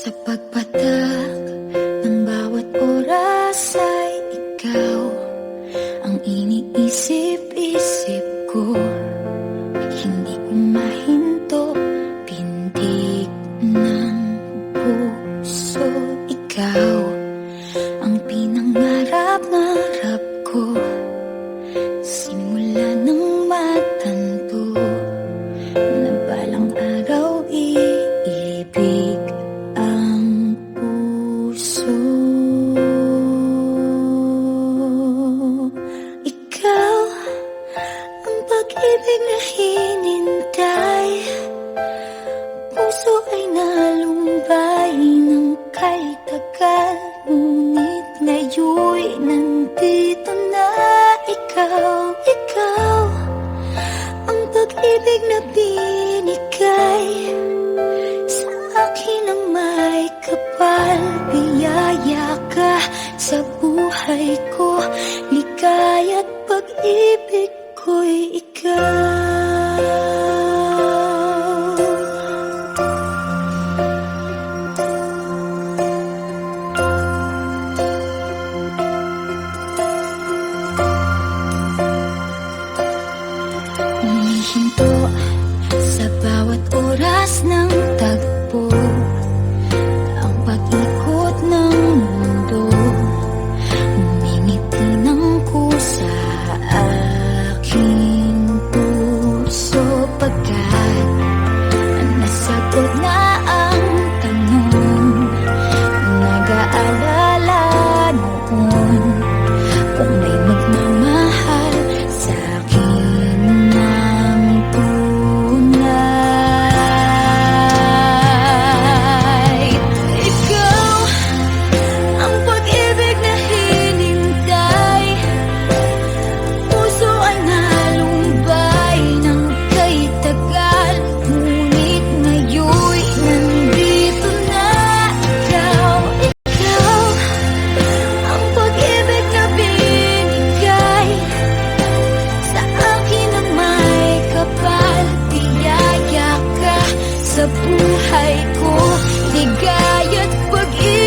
Sa pagpatak ng bawat oras ay ikaw ang iniisip-isip ko. Hindi ko mahinto, pintig ng puso. Ikaw ang pinangarap-ngarap ko, simula ng matanto na balang araw iibig ang puso. Ikaw ang pag-ibig na hinintay, puso ay nalumbay ng kay tagal, ngunit ngayon'y nandito na ikaw. Ikaw ang pag-ibig na binigay sa akin ang may kapal. Biyaya ka sa buhay ko, ligaya't pag-ibig ko'y ikaw. Humihinto sa bawat oras ng tagpo, ang pag-ikot ng mundo, umingiti ng kusa aking puso. Pagkat nasagot na ang tanong, nag-aalala noon kung may magmamahal sa akin ng tunay. Ikaw ang pag-ibig na hinintay, puso ay nalumbay ng kay tagal, ngunit ngayon'y nandito na ikaw. Ikaw ang pag-ibig na binigay sa akin ang may kapal. Biyaya ka sa buhay ko, ligaya't pag-ibig